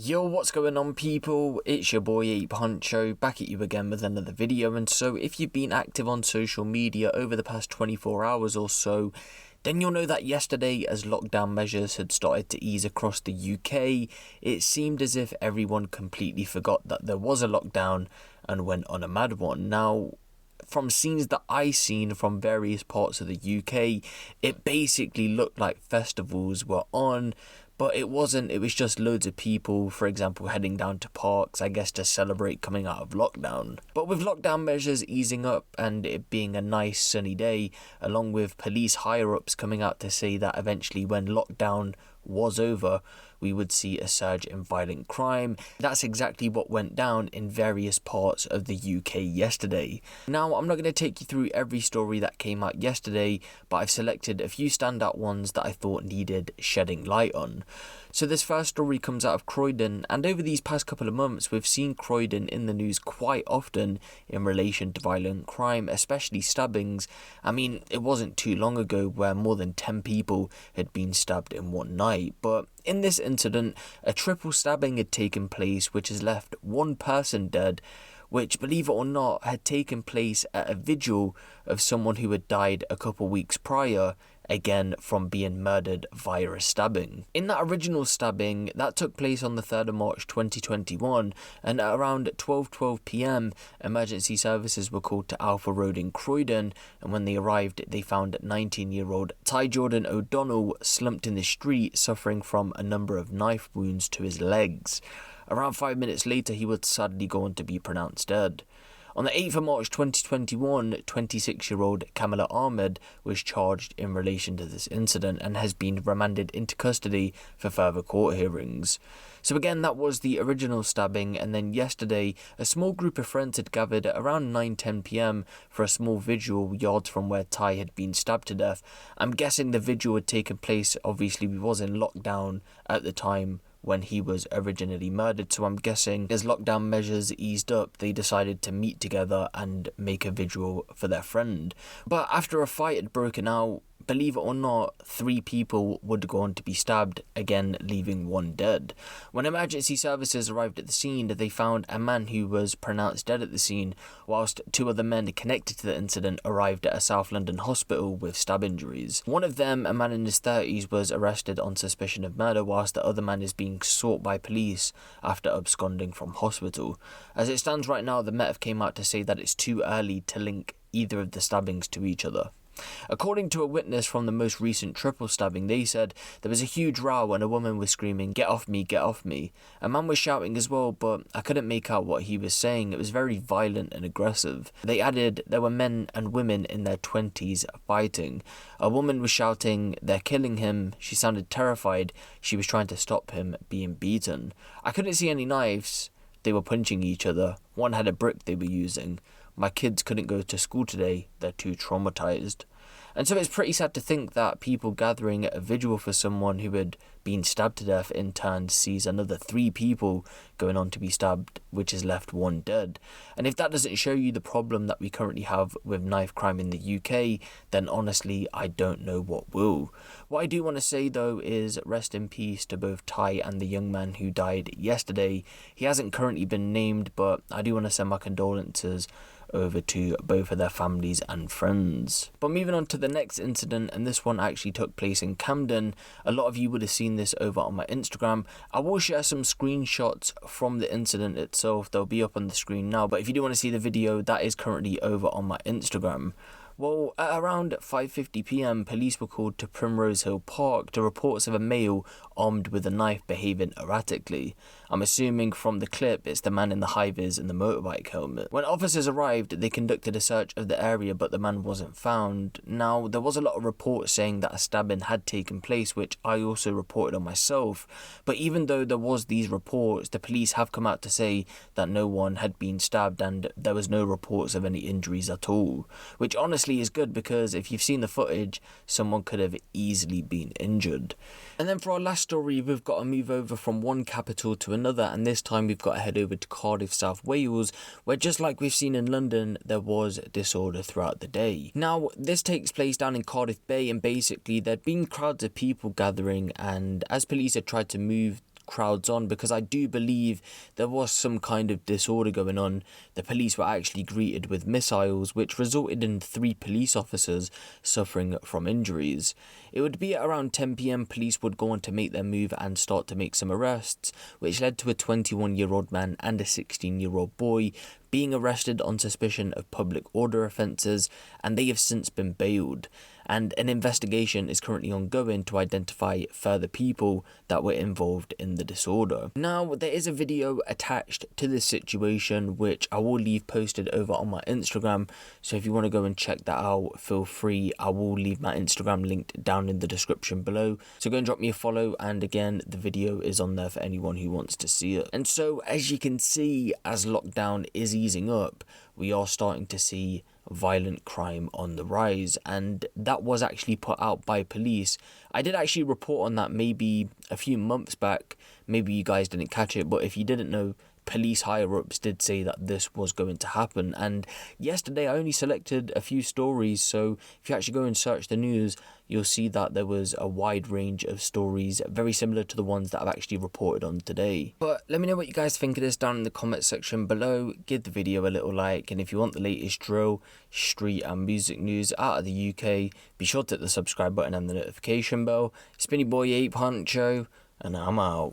Yo, what's going on people? It's your boy Huncho, back at you again with another video. And so if you've been active on social media over the past 24 hours or so, then you'll know that yesterday, as lockdown measures had started to ease across the UK, it seemed as if everyone completely forgot that there was a lockdown and went on a mad one. Now, from scenes that I seen from various parts of the UK, it basically looked like festivals were on, but it wasn't. It was just loads of people, for example, heading down to parks, I guess to celebrate coming out of lockdown. But with lockdown measures easing up and it being a nice sunny day, along with police higher-ups coming out to say that eventually when lockdown was over, we would see a surge in violent crime. That's exactly what went down in various parts of the UK yesterday. Now, I'm not going to take you through every story that came out yesterday, but I've selected a few standout ones that I thought needed shedding light on. So this first story comes out of Croydon, and over these past couple of months we've seen Croydon in the news quite often in relation to violent crime, especially stabbings. I mean, it wasn't too long ago where more than 10 people had been stabbed in one night, but in this incident, a triple stabbing had taken place which has left one person dead, which, believe it or not, had taken place at a vigil of someone who had died a couple weeks prior, again from being murdered via a stabbing. In that original stabbing, that took place on the 3rd of March 2021, and at around 12:12 p.m, emergency services were called to Alpha Road in Croydon, and when they arrived, they found 19-year-old Tai Jordan O'Donnell slumped in the street, suffering from a number of knife wounds to his legs. Around 5 minutes later, he would sadly go on to be pronounced dead. On the 8th of March 2021, 26-year-old Kamala Ahmed was charged in relation to this incident and has been remanded into custody for further court hearings. So again, that was the original stabbing, and then yesterday, a small group of friends had gathered at around 9:10 p.m. for a small vigil yards from where Tai had been stabbed to death. I'm guessing the vigil had taken place, obviously we was in lockdown at the time when he was originally murdered, so I'm guessing as lockdown measures eased up, they decided to meet together and make a vigil for their friend. But after a fight had broken out, believe it or not, 3 people would go on to be stabbed, again leaving 1 dead. When emergency services arrived at the scene, they found a man who was pronounced dead at the scene, whilst 2 other men connected to the incident arrived at a South London hospital with stab injuries. One of them, a man in his 30s, was arrested on suspicion of murder, whilst the other man is being sought by police after absconding from hospital. As it stands right now, the Met have came out to say that it's too early to link either of the stabbings to each other. According to a witness from the most recent triple stabbing, they said there was a huge row and a woman was screaming, "Get off me, get off me." A man was shouting as well, but I couldn't make out what he was saying. It was very violent and aggressive. They added there were men and women in their 20s fighting. A woman was shouting, "They're killing him." She sounded terrified. She was trying to stop him being beaten. I couldn't see any knives. They were punching each other. One had a brick they were using. "My kids couldn't go to school today, they're too traumatized." And so it's pretty sad to think that people gathering at a vigil for someone who had been stabbed to death in turn sees another 3 people going on to be stabbed, which has left 1 dead. And if that doesn't show you the problem that we currently have with knife crime in the UK, then honestly, I don't know what will. What I do want to say though is rest in peace to both Tai and the young man who died yesterday. He hasn't currently been named, but I do want to send my condolences over to both of their families and friends. But moving on to the next incident, and this one actually took place in Camden. A lot of you would have seen this over on my Instagram. I will share some screenshots from the incident itself. They'll be up on the screen now, but if you do want to see the video, that is currently over on my Instagram. Well, at around 5:50 p.m, police were called to Primrose Hill Park to reports of a male armed with a knife behaving erratically. I'm assuming from the clip it's the man in the high-vis and the motorbike helmet. When officers arrived, they conducted a search of the area, but the man wasn't found. Now, there was a lot of reports saying that a stabbing had taken place, which I also reported on myself. But even though there was these reports, the police have come out to say that no one had been stabbed and there was no reports of any injuries at all, which honestly is good, because if you've seen the footage, someone could have easily been injured. And then for our last story, we've got to move over from one capital to another, and this time we've got to head over to Cardiff, South Wales, where just like we've seen in London, there was disorder throughout the day. Now, this takes place down in Cardiff Bay, and basically there'd been crowds of people gathering, and as police had tried to move crowds on, because I do believe there was some kind of disorder going on. The police were actually greeted with missiles, which resulted in 3 police officers suffering from injuries. It would be at around 10 p.m. police would go on to make their move and start to make some arrests, which led to a 21-year-old man and a 16-year-old boy being arrested on suspicion of public order offences, and they have since been bailed. And an investigation is currently ongoing to identify further people that were involved in the disorder. Now, there is a video attached to this situation which I will leave posted over on my Instagram, so if you want to go and check that out, feel free. I will leave my Instagram linked down in the description below, so go and drop me a follow, and again, the video is on there for anyone who wants to see it. And so, as you can see, as lockdown is easing up, we are starting to see violent crime on the rise, and that was actually put out by police. I did actually report on that maybe a few months back. Maybe you guys didn't catch it, but if you didn't know, police higher-ups did say that this was going to happen. And yesterday I only selected a few stories, so if you actually go and search the news, you'll see that there was a wide range of stories very similar to the ones that I've actually reported on today. But let me know what you guys think of this down in the comment section below. Give the video a little like, and if you want the latest drill, street and music news out of the UK, be sure to hit the subscribe button and the notification bell. It's been your boy Huncho, and I'm out.